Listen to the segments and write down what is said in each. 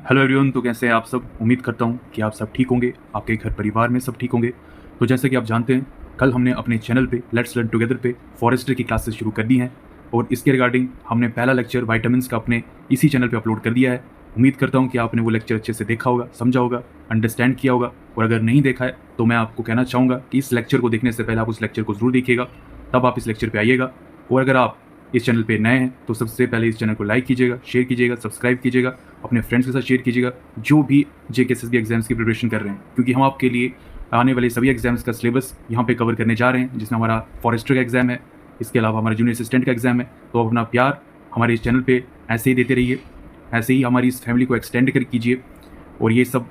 Hello everyone. तो कैसे हैं आप सब? उम्मीद करता हूँ कि आप सब ठीक होंगे, आपके घर परिवार में सब ठीक होंगे। तो जैसे कि आप जानते हैं, कल हमने अपने चैनल पे लेट्स लर्न टुगेदर पे फॉरेस्ट्री की क्लासेस शुरू कर दी हैं और इसके रिगार्डिंग हमने पहला लेक्चर वाइटामिन्स का अपने इसी चैनल पे अपलोड कर दिया है। उम्मीद करता हूँ कि आपने वो लेक्चर अच्छे से देखा होगा, समझा होगा, अंडरस्टैंड किया होगा। और अगर नहीं देखा है तो मैं आपको कहना चाहूँगा कि इस लेक्चर को देखने से पहले आप उस लेक्चर को ज़रूर देखिएगा, तब आप इस लेक्चर पर आइएगा। और अगर आप इस चैनल पे नए हैं तो सबसे पहले इस चैनल को लाइक कीजिएगा, शेयर कीजिएगा, सब्सक्राइब कीजिएगा, अपने फ्रेंड्स के साथ शेयर कीजिएगा जो भी जेकेएसएसबी एग्जाम्स की प्रिपरेशन कर रहे हैं, क्योंकि हम आपके लिए आने वाले सभी एग्जाम्स का सिलेबस यहाँ पे कवर करने जा रहे हैं, जिसमें हमारा फॉरेस्टर का एग्जाम है, इसके अलावा हमारा जूनियर असिस्टेंट का एग्जाम है। तो अपना प्यार हमारे इस चैनल पर ऐसे ही देते रहिए, ऐसे ही हमारी इस फैमिली को एक्सटेंड कर कीजिए। और ये सब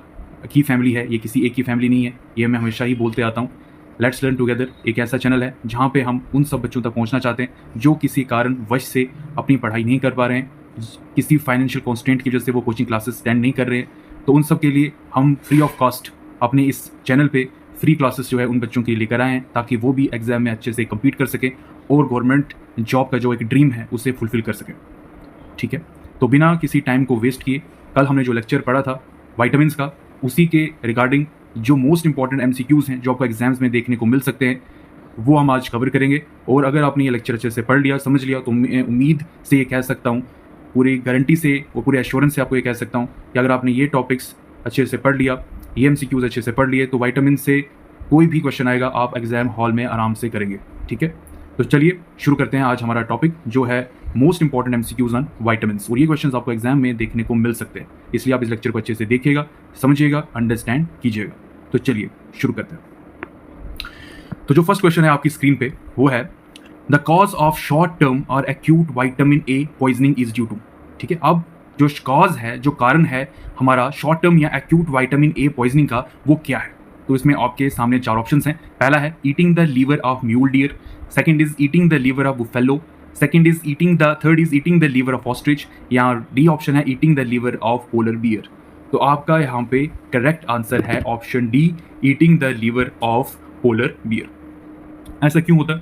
की फैमिली है, ये किसी एक की फैमिली नहीं है, ये मैं हमेशा ही बोलते आता हूँ। लेट्स लर्न टुगेदर एक ऐसा चैनल है जहाँ पे हम उन सब बच्चों तक पहुँचना चाहते हैं जो किसी कारण वश से अपनी पढ़ाई नहीं कर पा रहे हैं, किसी फाइनेंशियल कॉन्स्टेंट की वजह से वो कोचिंग क्लासेस अटेंड नहीं कर रहे हैं। तो उन सब के लिए हम फ्री ऑफ कॉस्ट अपने इस चैनल पे फ्री क्लासेस जो है उन बच्चों के लिए लेकर आए हैं, ताकि वो भी एग्जाम में अच्छे से कम्पीट कर सकें और गवर्नमेंट जॉब का जो एक ड्रीम है उसे फुलफिल कर सकें। ठीक है, तो बिना किसी टाइम को वेस्ट किए कल हमने जो लेक्चर पढ़ा था वाइटामिन्स का, उसी के रिगार्डिंग जो मोस्ट इंपॉर्टेंट एमसीक्यूज़ हैं जो आपको एग्जाम्स में देखने को मिल सकते हैं वो हम आज कवर करेंगे। और अगर आपने ये लेक्चर अच्छे से पढ़ लिया, समझ लिया, तो मैं उम्मीद से ये कह सकता हूँ, पूरी गारंटी से और पूरे एश्योरेंस से आपको ये कह सकता हूँ कि अगर आपने ये टॉपिक्स अच्छे से पढ़ लिया, ये एमसीक्यूज़ अच्छे से पढ़ लिए, तो वाइटामिन से कोई भी क्वेश्चन आएगा आप एग्जाम हॉल में आराम से करेंगे। ठीक है, तो चलिए शुरू करते हैं आज हमारा टॉपिक जो है most important MCQs on vitamins. और ये क्वेश्चंस आपको एग्जाम में देखने को मिल सकते हैं, इसलिए आप इस लेक्चर को अच्छे से देखिएगा, समझिएगा, अंडरस्टैंड कीजिएगा। तो चलिए शुरू करते हैं। तो जो फर्स्ट क्वेश्चन है आपकी स्क्रीन पे वो है the cause of short term और acute vitamin A poisoning is due to. ठीक है, अब जो कॉज है, जो कारण है हमारा शॉर्ट टर्म या एक्यूट वाइटामिन ए पॉइजनिंग का, वो क्या है? तो इसमें आपके सामने चार ऑप्शंस हैं। पहला है eating the liver of mule deer, second is eating the liver of buffalo, second is third is eating the liver of ostrich, या डी ऑप्शन है eating the liver of polar bear. तो आपका यहाँ पे correct answer है option D, eating the liver of polar bear. ऐसा क्यों होता है?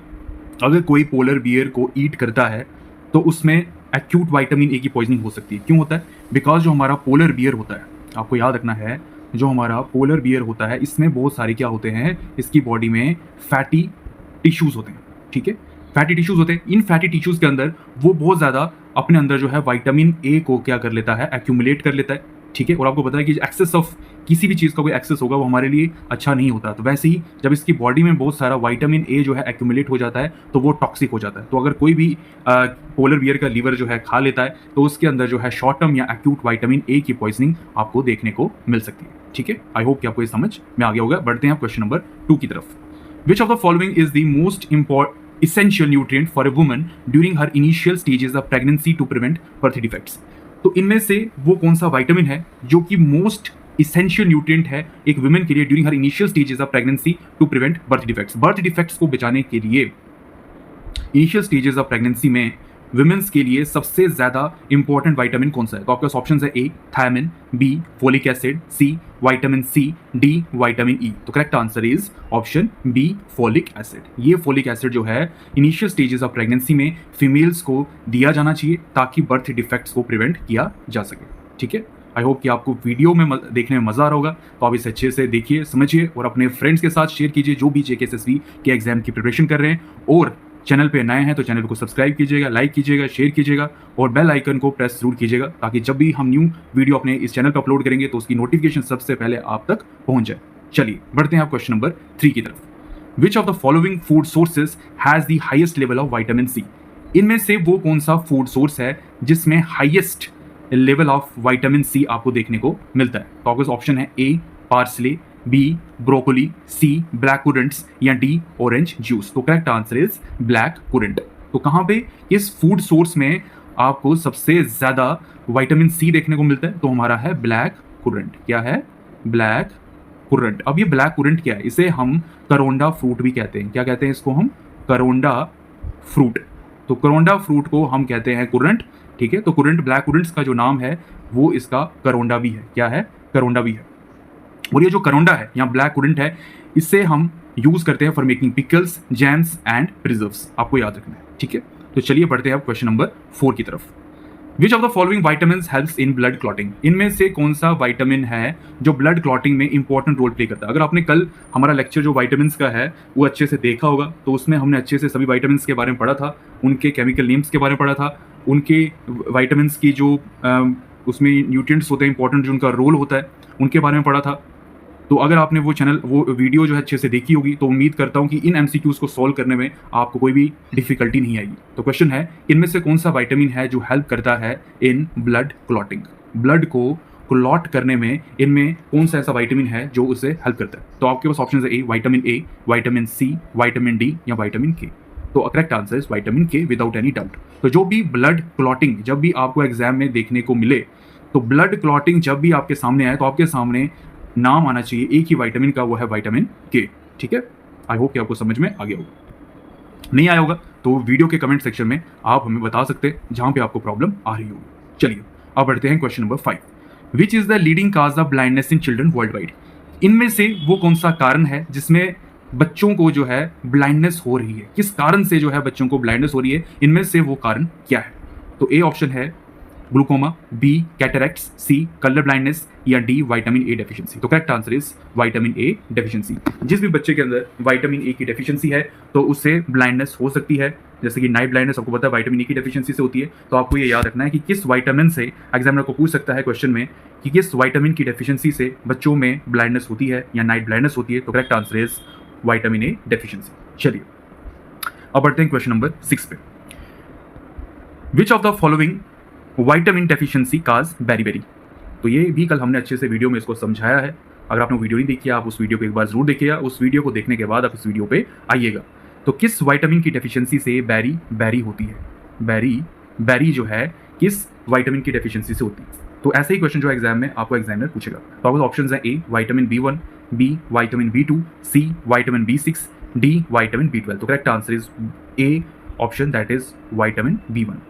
अगर कोई पोलर बियर को ईट करता है तो उसमें एक्यूट वाइटामिन ए की पॉइजनिंग हो सकती है। क्यों होता है? बिकॉज जो हमारा पोलर बियर होता है, आपको याद रखना है, जो हमारा पोलर बियर होता है इसमें बहुत सारे क्या होते हैं, इसकी बॉडी में फैटी टिश्यूज होते हैं। ठीक है, फैटी टिश्यूज होते हैं। इन फैटी टिश्यूज के अंदर वो बहुत ज़्यादा अपने अंदर जो है वाइटामिन ए को क्या कर लेता है, एक्यूमुलेट कर लेता है। ठीक है, और आपको पता है कि एक्सेस ऑफ किसी भी चीज़ का कोई एक्सेस होगा वो हमारे लिए अच्छा नहीं होता। तो वैसे ही जब इसकी बॉडी में बहुत सारा वाइटामिन ए जो है एक्यूमुलेट हो जाता है तो वो टॉक्सिक हो जाता है। तो अगर कोई भी पोलर बियर का लीवर जो है खा लेता है तो उसके अंदर जो है शॉर्ट टर्म या एक्यूट वाइटामिन ए की पॉइजनिंग आपको देखने को मिल सकती है। ठीक है, आई होप कि आपको ये समझ में आ गया होगा। बढ़ते हैं क्वेश्चन नंबर 2 की तरफ। Which of the following is the most essential nutrient for a woman during her initial stages of pregnancy to prevent birth defects? तो इनमें से वो कौन सा विटामिन है जो कि मोस्ट इसेंशियल न्यूट्रिएंट है एक वुमेन के लिए during her initial stages of pregnancy to prevent birth defects? Birth defects को बचाने के लिए इनिशियल स्टेजेस ऑफ प्रेगनेंसी में वुमेन्स के लिए सबसे ज्यादा इंपॉर्टेंट विटामिन कौन सा है? तो आपके पास ऑप्शंस है A thiamine, B folic acid, C vitamin C, D vitamin E. तो correct answer is option B folic acid. ये फोलिक एसिड जो है इनिशियल स्टेजेस ऑफ प्रेगनेंसी में फीमेल्स को दिया जाना चाहिए ताकि बर्थ डिफेक्ट्स को प्रिवेंट किया जा सके। ठीक है, आई होप कि आपको वीडियो में देखने में मज़ा आ रहा होगा। तो आप इसे अच्छे से देखिए, समझिए और अपने फ्रेंड्स के साथ शेयर कीजिए जो भी जेकेएसएसबी के एग्जाम की प्रिपरेशन कर रहे हैं। और चैनल पे नए हैं तो चैनल को सब्सक्राइब कीजिएगा, लाइक कीजिएगा, शेयर कीजिएगा और बेल आइकन को प्रेस जरूर कीजिएगा, ताकि जब भी हम न्यू वीडियो अपने इस चैनल पर अपलोड करेंगे तो उसकी नोटिफिकेशन सबसे पहले आप तक पहुंच जाए। चलिए बढ़ते हैं आप क्वेश्चन नंबर 3 की तरफ। Which of the following food sources has the highest level of vitamin C? इनमें से वो कौन सा फूड सोर्स है जिसमें highest level of vitamin C आपको देखने को मिलता है? तो आपके ऑप्शन है A parsley, B broccoli, C black currants, या डी ऑरेंज जूस। तो correct answer is black currant. तो कहाँ पे इस फूड सोर्स में आपको सबसे ज्यादा विटामिन सी देखने को मिलता है? तो हमारा है ब्लैक कुरेंट। क्या है? ब्लैक कुरेंट। अब ये ब्लैक कुरेंट क्या है? इसे हम करोंडा फ्रूट भी कहते हैं। क्या कहते हैं इसको? हम करोंडा फ्रूट। तो करोंडा फ्रूट को हम कहते हैं कुरेंट। ठीक है, तो कुरेंट, ब्लैक कुरेंट्स का जो नाम है वो इसका करोंडा भी है। क्या है? करोंडा भी है। और ये जो करोंडा है या ब्लैक कुरेंट है, इससे हम यूज करते हैं for making pickles, jams and preserves. आपको याद रखना है। ठीक है, तो चलिए बढ़ते हैं अब क्वेश्चन नंबर 4 की तरफ। Which of the following vitamins helps in blood clotting, इनमें से कौन सा वाइटामिन है जो ब्लड क्लॉटिंग में इंपॉर्टेंट रोल प्ले करता है। अगर आपने कल हमारा लेक्चर जो वाइटामिन्स का है वो अच्छे से देखा होगा तो उसमें हमने अच्छे से सभी वाइटामिन्स के बारे में पढ़ा था, उनके केमिकल नेम्स के बारे में पढ़ा था, उनके वाइटामिन्स की जो उसमें न्यूट्रिएंट्स होते हैं इंपॉर्टेंट जो उनका रोल होता है उनके बारे में पढ़ा था। तो अगर आपने वो वीडियो जो है अच्छे से देखी होगी तो उम्मीद करता हूँ कि इन एमसीक्यूज़ को सॉल्व करने में आपको कोई भी डिफिकल्टी नहीं आएगी। तो क्वेश्चन है, इनमें से कौन सा विटामिन है जो हेल्प करता है इन ब्लड क्लॉटिंग, ब्लड को क्लॉट करने में इनमें कौन सा ऐसा विटामिन है जो उसे हेल्प करता है। तो आपके पास ऑप्शन है A, vitamin C, vitamin D या विटामिन के। तो करेक्ट आंसर इज विटामिन के विदाउट एनी डाउट। तो जो भी ब्लड क्लॉटिंग जब भी आपको एग्जाम में देखने को मिले तो ब्लड क्लॉटिंग जब भी आपके सामने आए तो आपके सामने नाम आना चाहिए एक ही विटामिन का, वो है विटामिन के। ठीक है, आई होप कि आपको समझ में आ गया होगा। नहीं आया होगा तो वीडियो के कमेंट सेक्शन में आप हमें बता सकते हैं जहां पे आपको प्रॉब्लम आ रही होगी। चलिए अब बढ़ते हैं question number 5, which is the leading cause of blindness in children world wide. इनमें से वो कौन सा कारण है जिसमें बच्चों को जो है ब्लाइंडनेस हो रही है, किस कारण से जो है बच्चों को ब्लाइंडनेस हो रही है, इनमें से वो कारण क्या है। तो ए ऑप्शन है ग्लूकोमा, बी कैटरैक्ट्स, सी कलर ब्लाइंडनेस या डी विटामिन ए डेफिशिएंसी। तो correct answer is vitamin A deficiency. जिस भी बच्चे के अंदर विटामिन ए की डेफिशिएंसी है तो उससे ब्लाइंडनेस हो सकती है, जैसे कि नाइट ब्लाइंडनेस आपको पता है विटामिन ए की डेफिशिएंसी से होती है। तो आपको ये याद रखना है कि किस विटामिन से, एग्जामिनर को पूछ सकता है क्वेश्चन में कि किस विटामिन की डेफिशिएंसी से बच्चों में ब्लाइंडनेस होती है या नाइट ब्लाइंडनेस होती है। तो correct answer is vitamin A deficiency. चलिए अब बढ़ते हैं क्वेश्चन नंबर 6 पे, which of the following vitamin deficiency cause beri. तो ये भी कल हमने अच्छे से वीडियो में इसको समझाया है। अगर आपने वीडियो नहीं देखी आप उस वीडियो को एक बार जरूर देखिएगा, उस वीडियो को देखने के बाद आप इस वीडियो पे आइएगा। तो किस विटामिन की डेफिशिएंसी से बेरी होती है, बेरी जो है किस विटामिन की डेफिशिएंसी से होती है। तो ऐसे ही क्वेश्चन जो एग्जाम में आपको एग्जामिनर पूछेगा। तो आपको ऑप्शन है A vitamin B1, B vitamin B2, C vitamin B6, D vitamin B12। तो correct answer is A option, that is vitamin B1।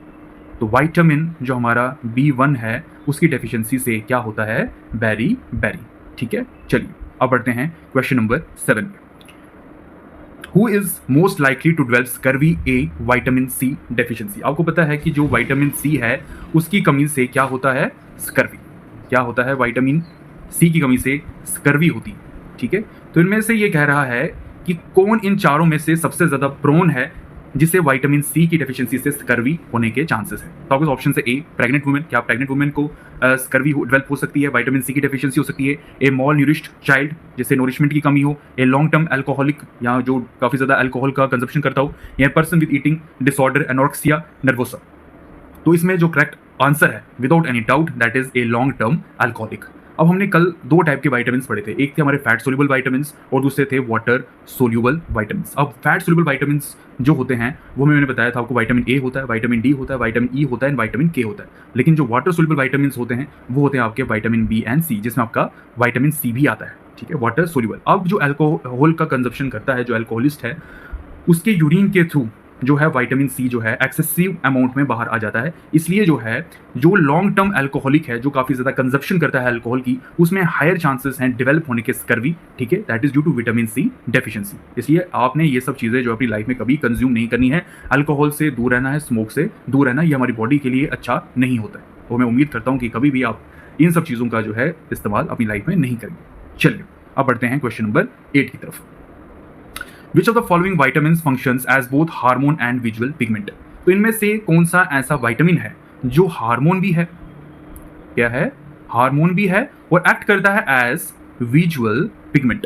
तो विटामिन जो हमारा B1 है उसकी डेफिशिएंसी से क्या होता है, बेरी। ठीक है, चलिए अब बढ़ते हैं क्वेश्चन नंबर 7 पे। Who is most likely to develop scurvy a vitamin C deficiency. आपको पता है कि जो विटामिन सी है उसकी कमी से क्या होता है, स्कर्वी। क्या होता है, विटामिन सी की कमी से स्कर्वी होती है। ठीक है, तो इनमें से ये कह रहा है कि कौन इन चारों में से सबसे ज्यादा प्रोन है जिसे विटामिन सी की डेफिशिएंसी से स्कर्वी होने के चांसेस है। तो आपके ऑप्शन है ए प्रेग्नेंट वुमेन, क्या प्रेग्नेंट वुमेन को स्कर्वी डेवलप हो सकती है, विटामिन सी की डेफिशिएंसी हो सकती है। ए मॉल न्यूरिश्ड चाइल्ड, जिसे नोरिशमेंट की कमी हो। ए लॉन्ग टर्म अल्कोहलिक, या जो काफी ज्यादा अल्कोहल का कंजप्शन करता हो। या person with eating disorder anorexia nervosa. तो इसमें जो करेक्ट आंसर है without any doubt that is a long term alcoholic. अब हमने कल दो टाइप के विटामिन पढ़े थे, एक थे हमारे फैट सोल्यूबल विटामिन और दूसरे थे वाटर सोल्यूबल विटामिन। अब फैट सोल्यूबल विटामिन जो होते हैं वो मैंने बताया था आपको, विटामिन ए होता है, विटामिन डी होता है, विटामिन ई होता है एंड विटामिन के होता है। लेकिन जो वाटर सोल्यूबल विटामिन होते हैं वो होते हैं आपके विटामिन बी एंड सी, जिसमें आपका विटामिन सी भी आता है। ठीक है, वाटर सोल्यूबल। अब जो अल्कोहल का कंजप्शन करता है, जो अल्कोहलिस्ट है, उसके यूरिन के थ्रू जो है विटामिन सी जो है एक्सेसिव अमाउंट में बाहर आ जाता है। इसलिए जो है जो लॉन्ग टर्म अल्कोहलिक है, जो काफ़ी ज़्यादा कंजप्शन करता है अल्कोहल की, उसमें हायर चांसेस हैं डेवलप होने के स्कर्वी। ठीक है, that is due to vitamin C deficiency. इसलिए आपने ये सब चीज़ें जो अपनी लाइफ में कभी कंज्यूम नहीं करनी है। अल्कोहल से दूर रहना है, स्मोक से दूर रहना, ये हमारी बॉडी के लिए अच्छा नहीं होता है। तो मैं उम्मीद करता हूँ कि कभी भी आप इन सब चीज़ों का जो है इस्तेमाल अपनी लाइफ में नहीं करेंगे। चलिए अब बढ़ते हैं क्वेश्चन नंबर 8 की तरफ। Which of the following vitamins functions as both hormone and visual pigment. तो इनमें से कौन सा ऐसा विटामिन है जो हार्मोन भी है, क्या है, हार्मोन भी है और एक्ट करता है एज विजुअल पिगमेंट।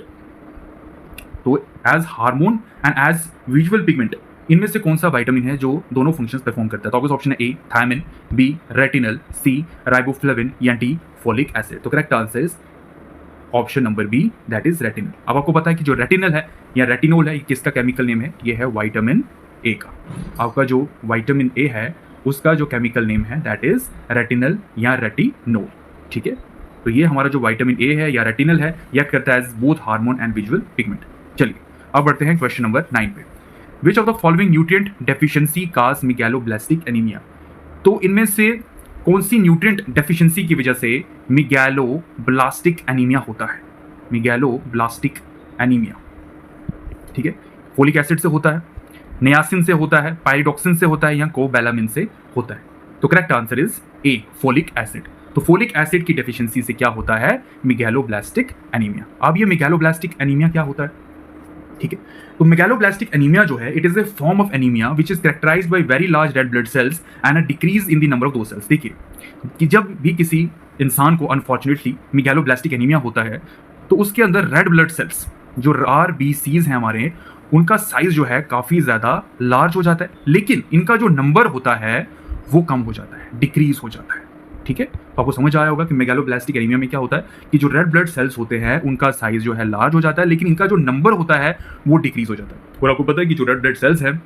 तो as hormone and as visual pigment, इनमें से कौन सा विटामिन है जो दोनों फंक्शंस परफॉर्म करता है। तो आपका ऑप्शन है A thiamine, B retinal, C riboflavin या डी फोलिक एसिड। तो correct answer is option number B, that is retinal. अब आपको पता है कि जो रेटिनल है या रेटिनोल है, ये किसका केमिकल नेम है, ये है विटामिन ए का। आपका जो विटामिन ए है उसका जो केमिकल नेम है दैट इज रेटिनल या रेटिनोल। ठीक है, तो ये हमारा जो विटामिन ए है या रेटिनल है, यह करता है as both hormone and visual pigment. चलिए अब बढ़ते हैं क्वेश्चन नंबर 9 पे। Which of the following nutrient deficiency cause megaloblastic anemia. तो इनमें से कौन सी न्यूट्रिएंट डेफिशिएंसी की वजह से मेगालोब्लास्टिक एनीमिया होता है, मेगालोब्लास्टिक एनीमिया। ठीक है, फोलिक एसिड से होता है, नियासिन से होता है, पायरिडॉक्सिन से होता है या कोबैलामिन से होता है। तो correct answer is A folic acid. तो फोलिक एसिड की डेफिशिएंसी से क्या होता है? Megaloblastic anaemia. अब ये मेगालोब्लास्टिक एनीमिया क्या होता है? ठीक है, तो मेगालोब्लास्टिक एनीमिया जो है, it is a form of anemia which is characterized by very large red blood cells and a decrease in the number of two cells. देखिए कि जब भी किसी इंसान को अनफॉर्चुनेटली मेगालोब्लास्टिक एनीमिया होता है तो उसके अंदर रेड ब्लड सेल्स जो RBCs हैं हमारे, उनका साइज जो है काफ़ी ज़्यादा लार्ज हो जाता है, लेकिन इनका जो नंबर होता है वो कम हो जाता है, डिक्रीज हो जाता है। ठीक है, तो आपको समझ आया होगा कि मेगालोब्लास्टिक एनीमिया में क्या होता है कि जो रेड ब्लड सेल्स होते हैं उनका साइज जो है लार्ज हो जाता है, लेकिन इनका जो नंबर होता है वो डिक्रीज हो जाता है। और आपको पता है कि जो रेड ब्लड सेल्स हैं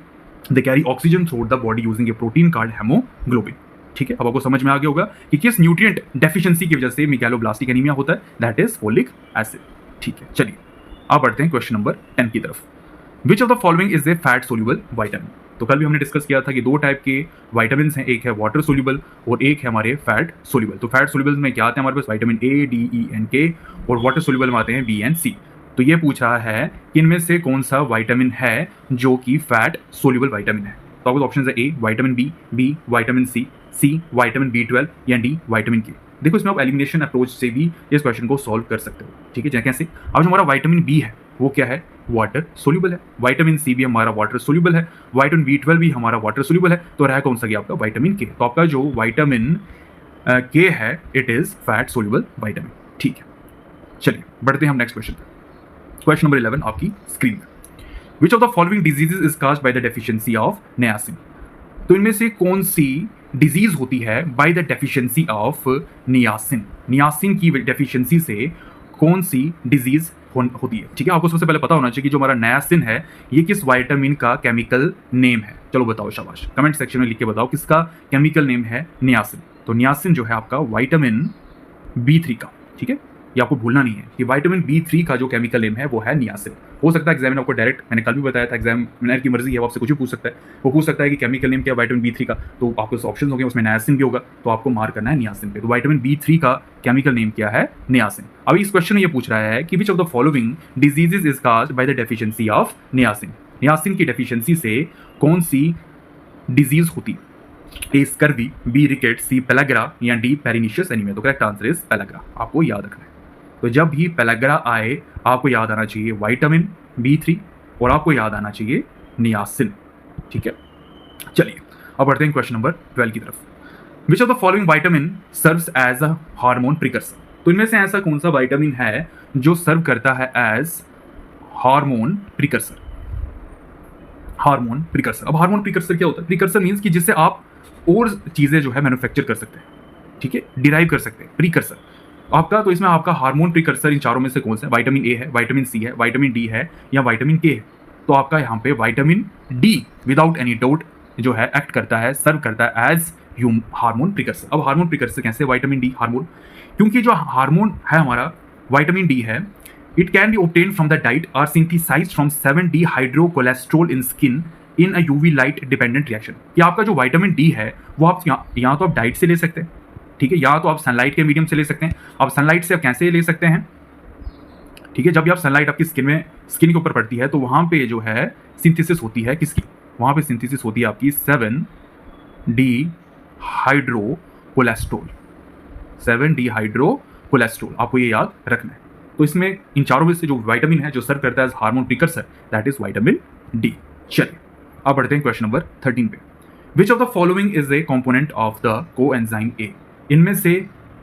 they carry oxygen through the body using A protein called haemoglobin. ठीक है, अब आपको समझ में आ गया होगा कि किस न्यूट्रिएंट डेफिशिएंसी की वजह से मेगालोब्लास्टिक एनीमिया होता है, दैट इज फोलिक एसिड। ठीक है, चलिए अब बढ़ते हैं क्वेश्चन नंबर 10 की तरफ। Which of the following is A fat soluble vitamin? तो कल भी हमने डिस्कस किया था कि दो टाइप के वाइटामिन हैं, एक है वाटर सोल्यूबल और एक है हमारे फैट सोल्यूबल। तो फैट सोल्यूबल में क्या आते हैं हमारे पास? Vitamin A, D, E and K, और वाटर सोल्यूबल में आते हैं B and C। तो ये पूछ रहा है कि इनमें से कौन सा वाइटामिन है जो कि फैट सोल्यूबल वाइटामिन है। तो आपको ऑप्शन है A vitamin B vitamin C vitamin B12 या D विटामिन K। देखो इसमें आप एलिमिनेशन अप्रोच से भी इस क्वेश्चन को सॉल्व कर सकते हो। ठीक है, कैसे? अब जो हमारा विटामिन B है वो क्या है? वाटर सोल्यूबल है। विटामिन C भी हमारा वाटर सोल्यूबल है। विटामिन B12 भी हमारा वाटर सोल्यूबल है। तो रहा कौन सा गया आपका? Vitamin K। तो आपका जो विटामिन K है it is fat soluble vitamin. ठीक है, चलिए बढ़ते हैं हम नेक्स्ट क्वेश्चन पर। क्वेश्चन नंबर 11 आपकी स्क्रीन पर। विच of the following diseases is caused by the deficiency of niacin? तो इनमें से कौन सी डिजीज होती है by the deficiency of niacin? Niacin की डेफिशिएंसी से कौन सी डिजीज होती है? ठीक है, आपको सबसे पहले पता होना चाहिए कि जो हमारा नियासिन है ये किस विटामिन का केमिकल नेम है। चलो बताओ, शाबाश, कमेंट सेक्शन में लिख के बताओ किसका केमिकल नेम है नियासिन। तो नियासिन जो है आपका विटामिन B3 का। ठीक है, ये आपको भूलना नहीं है कि विटामिन B3 का जो केमिकल नेम है वो है नियासिन। हो सकता है एग्जामिनर आपको डायरेक्ट, मैंने कल भी बताया था, एग्जामिनर की मर्जी है, वो आपसे कुछ भी पूछ सकता है। वो पूछ सकता है कि केमिकल नेम क्या है विटामिन B3 का, तो आपके ऑप्शन होंगे, उसमें नियासिन भी होगा, तो आपको मार्क करना है नियासिन पे। तो विटामिन B3 का केमिकल नेम क्या है? नियासिन। अभी इस क्वेश्चन में ये पूछ रहा है कि which of the following diseases is caused by the deficiency of niacin? Niacin की डेफिशिएंसी से कौन सी डिजीज होती है? A scurvy, B रिकेट, C pellagra या D पेरिनिशियस एनीमिया। तो करेक्ट आंसर इज पेलाग्रा। आपको याद रखना है। तो जब भी पेलाग्रा आए आपको याद आना चाहिए विटामिन B3 और आपको याद आना चाहिए नियासिन। ठीक है, चलिए अब बढ़ते हैं क्वेश्चन नंबर 12 की तरफ। Which of the following vitamin serves as a hormone precursor? तो इनमें से ऐसा कौन सा विटामिन है जो सर्व करता है as hormone precursor? Hormone precursor. अब हार्मोन प्रिकर्सर क्या होता है? प्रिकर्सर मीन्स कि जिससे आप और चीजें जो है मैन्युफैक्चर कर सकते हैं। ठीक है, डिराइव कर सकते हैं। प्रिकर्सर आपका, तो इसमें आपका हार्मोन प्रिकर्सर इन चारों में से कौन सा है? विटामिन A है, विटामिन C है, विटामिन D है या विटामिन K है? तो आपका यहाँ पे vitamin D without any doubt जो है एक्ट करता है, सर्व करता है एज हार्मोन प्रिकर्सर। अब हार्मोन प्रिकर्सर कैसे? विटामिन D हार्मोन, क्योंकि जो हार्मोन है हमारा विटामिन D है, it can be obtained from the diet और synthesised from 7D hydrocholesterol in skin in a UV light dependent reaction. कि आपका जो विटामिन D है वो आप यहाँ तो आप डाइट से ले सकते हैं, ठीक है, या तो आप सनलाइट के मीडियम से ले सकते हैं। अब सनलाइट से आप कैसे ले सकते हैं? ठीक है, जब भी आप सनलाइट आपकी स्किन के ऊपर पड़ती है तो वहाँ पे जो है सिंथेसिस होती है किसकी? वहाँ पे सिंथेसिस होती है आपकी 7D हाइड्रोकोलेस्ट्रॉल। 7D हाइड्रोकोलेस्ट्रॉल, आपको ये याद रखना है। तो इसमें इन चारों में से जो विटामिन है जो सर्व करता है hormone precursor, that is vitamin D। चलिए अब बढ़ते हैं क्वेश्चन नंबर 13 पे। Which of the following is a component of the coenzyme A? इनमें से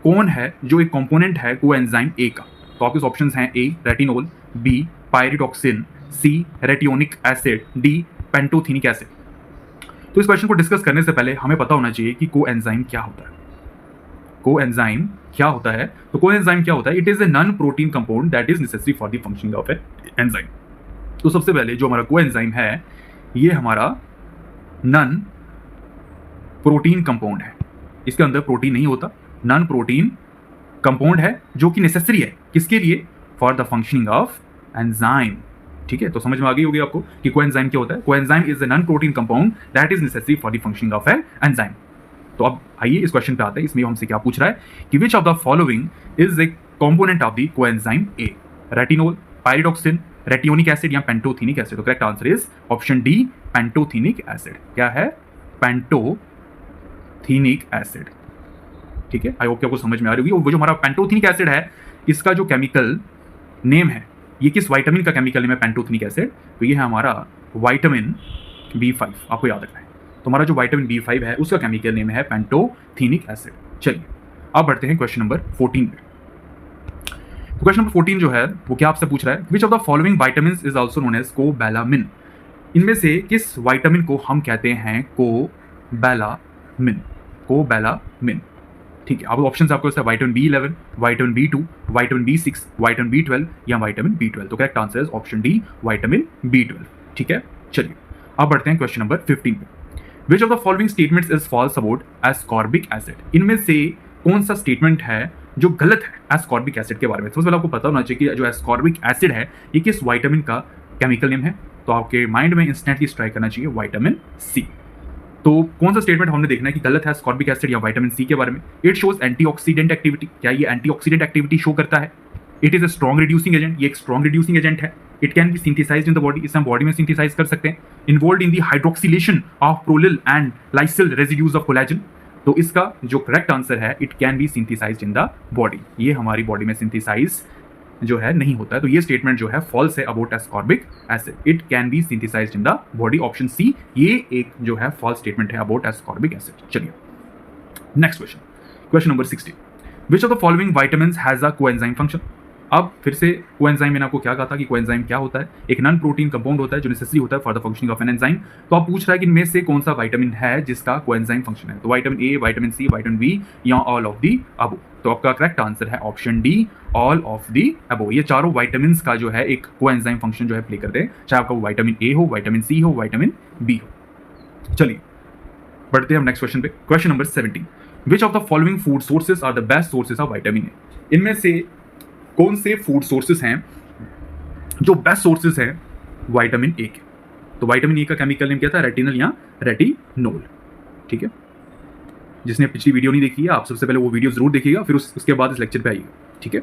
कौन है जो एक कंपोनेंट है कोएंजाइम A का? तो आपके ऑप्शंस हैं A retinol, B pyridoxine, C retinoic acid, D pantothenic acid. तो इस क्वेश्चन को डिस्कस करने से पहले हमें पता होना चाहिए कि कोएंजाइम क्या होता है। कोएंजाइम क्या होता है? तो कोएंजाइम क्या होता है? It is a non protein compound that is necessary for the functioning of A enzyme. तो सबसे पहले जो हमारा कोएंजाइम है ये हमारा नॉन प्रोटीन कंपाउंड है, इसके अंदर प्रोटीन नहीं होता, नॉन प्रोटीन कंपाउंड है जो कि नेसेसरी है किसके लिए? For the functioning of enzyme. ठीक है, तो समझ में आ गई होगी आपको कि कोएंजाइम क्या होता है। Coenzyme is a non protein compound that is necessary for the functioning of an enzyme. तो अब आइए इस क्वेश्चन पे आते हैं। इसमें हमसे क्या पूछ रहा है कि which of the following is a component of the coenzyme A? Retinol, pyridoxine, retinoic acid या पेंटोथेनिक एसिड। तो correct answer is option D pantothenic acid. क्या है? Pantothenic acid. ठीक है, आई होप कि आपको समझ में आ रही होगी। और वो जो हमारा पेंटोथेनिक एसिड है, इसका जो केमिकल नेम है, ये किस विटामिन का केमिकल नेम है पेंटोथेनिक एसिड, तो ये है हमारा विटामिन B5, आपको याद रखना है। तो हमारा जो विटामिन B5 है उसका केमिकल नेम है पेंटोथेनिक एसिड। चलिए अब बढ़ते हैं क्वेश्चन नंबर 14 पे। तो क्वेश्चन नंबर 14 जो है वो क्या आपसे पूछ रहा है, which of the following vitamin is also known as cobalamin. इनमें से किस विटामिन को हम कहते हैं कोबैलामिन, कोबैलामिन। ठीक है, अब ऑप्शन आपको vitamin B11, vitamin B2, vitamin B6, vitamin B12 या विटामिन B12। तो करेक्ट आंसर है ऑप्शन डी, विटामिन B12। ठीक है, चलिए अब बढ़ते हैं क्वेश्चन नंबर 15 पे। Which of the following statements is false about ascorbic acid. इनमें से कौन सा स्टेटमेंट है जो गलत है एस्कॉर्बिक एसिड के बारे में। सबसे पहले आपको पता होना चाहिए कि जो एस्कॉर्बिक एसिड है ये किस विटामिन का केमिकल नेम है। तो आपके माइंड में इंस्टेंटली स्ट्राइक करना चाहिए विटामिन सी। तो कौन सा स्टेटमेंट हमने देखना है कि गलत है एस्कॉर्बिक एसिड या विटामिन सी के बारे में। It shows antioxidant activity. क्या ये एंटीऑक्सीडेंट एक्टिविटी शो करता है। It is a strong reducing agent. ये एक स्ट्रॉन्ग रिड्यूसिंग एजेंट है। It can be synthesized in the body. इसे हम बॉडी में सिंथेसाइज कर सकते हैं। Involved in the hydroxylation of prolyl and lysyl residues of collagen. तो इसका जो करेक्ट आंसर है it can be synthesized in the body. ये हमारी बॉडी में सिंथेसाइज जो है नहीं होता है। तो ये स्टेटमेंट जो है फॉल्स है about ascorbic acid. It can be synthesized in the body, option C ये एक जो है फॉल्स स्टेटमेंट है अबाउट एस्कॉर्बिक एसिड। चलिए next question, question number 16। Which of the following vitamins has a coenzyme function. अब फिर से कोएंजाइम, मैंने आपको क्या कहा था कि कोएंजाइम क्या होता है, एक नॉन प्रोटीन कंपाउंड होता है जो नेसेसरी होता है for the functioning of an enzyme. तो आप पूछ रहा है कि इनमें से कौन सा विटामिन है जिसका कोएंजाइम फंक्शन है। तो vitamin A, vitamin C, vitamin B या ऑल ऑफ दी अबो। तो आपका करेक्ट आंसर है option D, all of the above. ये चारों विटामिन का जो है एक कोएंजाइम फंक्शन जो है प्ले करते हैं, चाहे आपका विटामिन ए हो, विटामिन सी हो, विटामिन बी हो। चलिए बढ़ते हैं हम नेक्स्ट क्वेश्चन पे। Question number 17। Which of the following food sources are the best sources of vitamin A. इनमें से कौन से फूड सोर्सेज हैं जो बेस्ट सोर्सेज हैं विटामिन ए के। तो विटामिन ए का केमिकल नेम क्या था, रेटिनल या रेटिनोल। ठीक है, जिसने पिछली वीडियो नहीं देखी है आप सबसे पहले वो वीडियो जरूर देखिएगा, फिर उसके बाद इस लेक्चर पे आइएगा। ठीक है,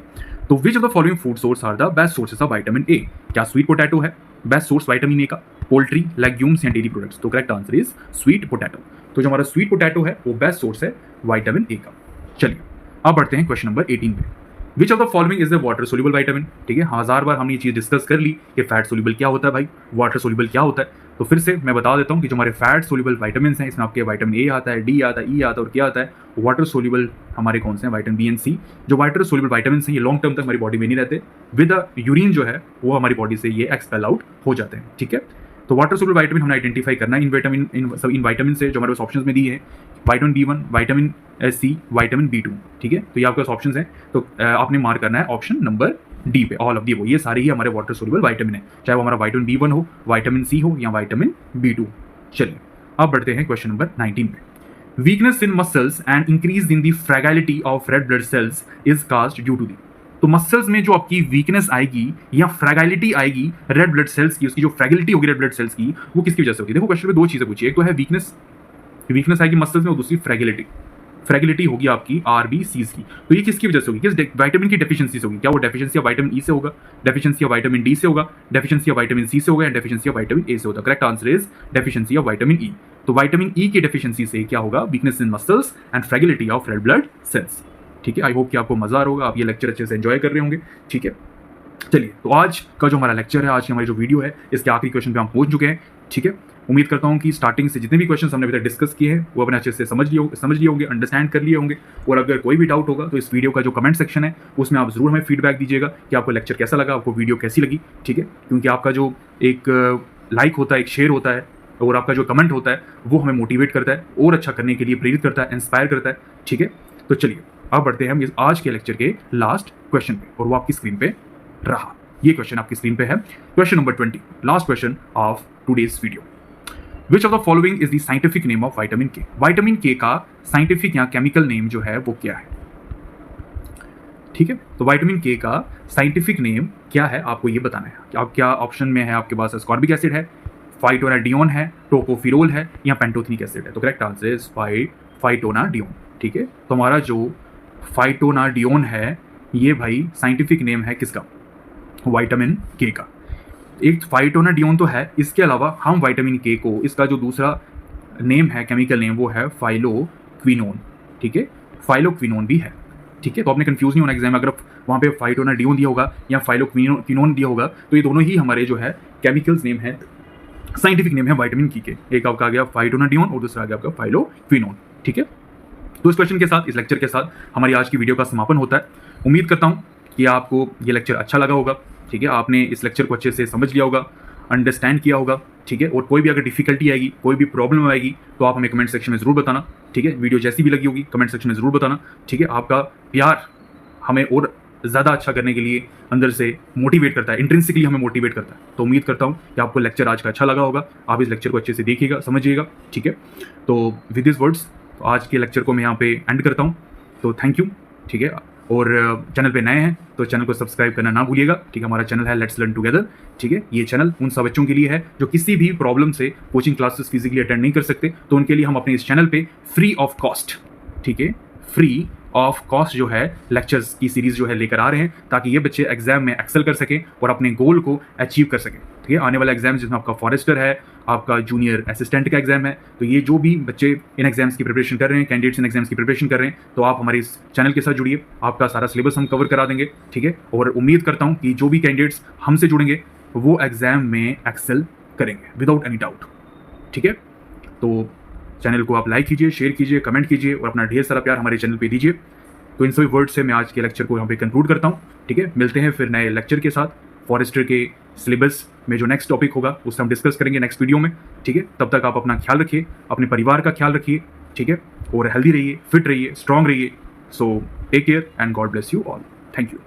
तो which of the following food source are the best sources of vitamin A. क्या स्वीट पोटैटो है बेस्ट सोर्स विटामिन ए का, पोल्ट्री, लेग्यूम्स या डेयरी प्रोडक्ट्स। तो correct answer is sweet potato. तो जो हमारा स्वीट पोटैटो है वो बेस्ट सोर्स है विटामिन ए का। चलिए अब बढ़ते हैं क्वेश्चन नंबर 18 पे। Which of the following is the water soluble vitamin. ठीक है, 1000 बार हमने ये चीज़ डिस्कस कर ली कि फैट सोल्यूबल क्या होता है भाई, वाटर सोल्यूबल क्या होता है। तो फिर से मैं बता देता हूँ कि जो हमारे फैट सोल्यूबल विटामिन हैं इसमें आपके विटामिन ए आता है, डी आता है, ई आता है और क्या आता है, वाटर सोल्यूबल हमारे कौन से हैं, विटामिन बी एंड सी। जो वाटर सोल्यूबल विटामिन हैं ये लॉन्ग टर्म तक हमारी बॉडी में नहीं रहते, विद यूरिन जो है वो हमारी बॉडी से ये एक्सपेल आउट हो जाते हैं। ठीक है, तो वाटर सोल्यूबल विटामिन हमने आइडेंटिफाई करना है इन विटामिन से जो हमारे पास ऑप्शंस में दी है, vitamin B1, vitamin C, vitamin B2। ठीक है, तो ये आपके पास ऑप्शंस हैं, तो आपने मार्क करना है ऑप्शन नंबर डी पे, ऑल ऑफ दी वो। ये सारे ही हमारे वाटर सोल्यूबल विटामिन है, चाहे वो हमारा विटामिन B1 हो, विटामिन सी हो या विटामिन B2। चलिए अब बढ़ते हैं क्वेश्चन नंबर 19 पे। Weakness in muscles and increase in the fragility of red blood cells is caused due to the. तो मसल्स में जो आपकी वीकनेस आएगी या फ्रैगिलिटी आएगी रेड ब्लड सेल्स की, उसकी जो फ्रैगिलिटी होगी रेड ब्लड सेल्स की, वो किसकी वजह से होगी। देखो क्वेश्चन में दो चीजें पूछी, एक तो है वीकनेस आएगी मसल्स में और दूसरी फ्रैगिलिटी होगी आपकी RBCs की। तो ये किसकी वजह से होगी, किस विटामिन की डेफिशिएंसी से होगी। क्या वो डेफिशिएंसी ऑफ विटामिन ई से होगा, डेफिशिएंसी ऑफ विटामिन डी से होगा, डेफिशिएंसी ऑफ विटामिन सी से होगा या डेफिशिएंसी ऑफ विटामिन ए से होगा। Correct answer is deficiency of vitamin E. तो विटामिन ई की डेफिशिएंसी से क्या होगा, weakness in muscles and fragility of red blood cells. ठीक है, आई होप कि आपको मजा आ रहा होगा, आप ये लेक्चर अच्छे से एंजॉय कर रहे होंगे। ठीक है, चलिए तो आज का जो हमारा लेक्चर है, आज की हमारी जो वीडियो है, इसके आखिरी क्वेश्चन पे हम पहुंच चुके हैं। ठीक है, उम्मीद करता हूं कि स्टार्टिंग से जितने भी क्वेश्चन हमने अभी तक डिस्कस किए हैं वो अपने अच्छे से समझ लिए होंगे, अंडरस्टैंड कर लिए होंगे। और अगर कोई भी डाउट होगा तो इस वीडियो का जो कमेंट सेक्शन है उसमें आप जरूर हमें फीडबैक दीजिएगा कि आपको लेक्चर कैसा लगा, आपको वीडियो कैसी लगी। ठीक है, क्योंकि आपका जो एक लाइक होता है, एक शेयर होता है और आपका जो कमेंट होता है वो हमें मोटिवेट करता है और अच्छा करने के लिए प्रेरित करता है, इंस्पायर करता है। ठीक है, तो चलिए अब बढ़ते हैं हम इस आज के लेक्चर के लास्ट क्वेश्चन पे, और वो आपकी स्क्रीन पे रहा। ये क्वेश्चन आपकी स्क्रीन पे है, question number 20, last question of today's video. Which of the following is the scientific name of vitamin के। विटामिन के का साइंटिफिक या केमिकल नेम जो है वो क्या है। ठीक है, तो विटामिन के का साइंटिफिक नेम क्या है आपको ये बताना है। आप क्या ऑप्शन में है आपके पास, एस्कॉर्बिक एसिड है, फाइटोनाडियोन है, टोकोफिरोल है या पेंटोथेनिक एसिड है। तो करेक्ट आंसर इज फाइटोनाडियोन। ठीक है, तो हमारा जो फाइटोनाडियोन है ये भाई साइंटिफिक नेम है किसका, विटामिन के का। एक फाइटोनाडियोन तो है, इसके अलावा हम विटामिन के को इसका जो दूसरा नेम है, केमिकल नेम, वो है फाइलोक्विनोन। ठीक है, फाइलोक्विनोन भी है। ठीक है, तो आपने कंफ्यूज नहीं होना एग्जाम में, अगर वहाँ पे फाइटोनाडियोन दिया होगा या फाइलोक्विनोन दिया होगा तो ये दोनों ही हमारे जो है केमिकल्स नेम है, साइंटिफिक नेम है विटामिन की के। एक आपका आ गया फाइटोनाडियोन और दूसरा आ गया आपका फाइलोक्विनोन। ठीक है, तो इस क्वेश्चन के साथ, इस लेक्चर के साथ हमारी आज की वीडियो का समापन होता है। उम्मीद करता हूँ कि आपको ये लेक्चर अच्छा लगा होगा। ठीक है, आपने इस लेक्चर को अच्छे से समझ लिया होगा, अंडरस्टैंड किया होगा। ठीक है, और कोई भी अगर डिफिकल्टी आएगी, कोई भी प्रॉब्लम आएगी तो आप हमें कमेंट सेक्शन में ज़रूर बताना। ठीक है, वीडियो जैसी भी लगी होगी कमेंट सेक्शन में ज़रूर बताना। ठीक है, आपका प्यार हमें और ज़्यादा अच्छा करने के लिए अंदर से मोटिवेट करता है, इंट्रिंसिकली हमें मोटिवेट करता है। तो उम्मीद करता हूँ कि आपको लेक्चर आज का अच्छा लगा होगा, आप इस लेक्चर को अच्छे से देखिएगा, समझिएगा। ठीक है, तो विद दिस वर्ड्स आज के लेक्चर को मैं यहाँ पे एंड करता हूँ। तो थैंक यू। ठीक है, और चैनल पे नए हैं तो चैनल को सब्सक्राइब करना ना भूलिएगा। ठीक है, हमारा चैनल है लेट्स लर्न टुगेदर। ठीक है, ये चैनल उन सब बच्चों के लिए है जो किसी भी प्रॉब्लम से कोचिंग क्लासेस फिजिकली अटेंड नहीं कर सकते, तो उनके लिए हम अपने इस चैनल पे फ्री ऑफ कॉस्ट, ठीक है, फ्री ऑफ कॉस्ट जो है लेक्चर्स की सीरीज जो है लेकर आ रहे हैं, ताकि ये बच्चे एग्जाम में एक्सेल कर सकें और अपने गोल को अचीव कर सकें। ठीक है, आने वाला एग्जाम जिसमें आपका फॉरेस्टर है, आपका जूनियर असिस्टेंट का एग्जाम है, तो ये जो भी बच्चे इन एग्जाम्स की प्रिपरेशन कर रहे हैं, कैंडिडेट्स इन एग्जाम्स की प्रिपरेशन कर रहे हैं, तो आप हमारे इस चैनल के साथ जुड़िए, आपका सारा सिलेबस हम कवर करा देंगे। ठीक है, और उम्मीद करता हूँ कि जो भी कैंडिडेट्स हमसे जुड़ेंगे वो एग्जाम में एक्सेल करेंगे विदाउट एनी डाउट। ठीक है, तो चैनल को आप लाइक कीजिए, शेयर कीजिए, कमेंट कीजिए और अपना ढेर सारा प्यार हमारे चैनल पे दीजिए। तो इन सभी वर्ड से मैं आज के लेक्चर को यहाँ पे कंक्लूड करता हूँ। ठीक है, मिलते हैं फिर नए लेक्चर के साथ। फॉरेस्टर के सिलेबस में जो नेक्स्ट टॉपिक होगा उससे हम डिस्कस करेंगे नेक्स्ट वीडियो में। ठीक है, तब तक आप अपना ख्याल रखिए, अपने परिवार का ख्याल रखिए। ठीक है, और हेल्दी रहिए, फिट रहिए, स्ट्रांग रहिए। So take care and God bless you all. Thank you.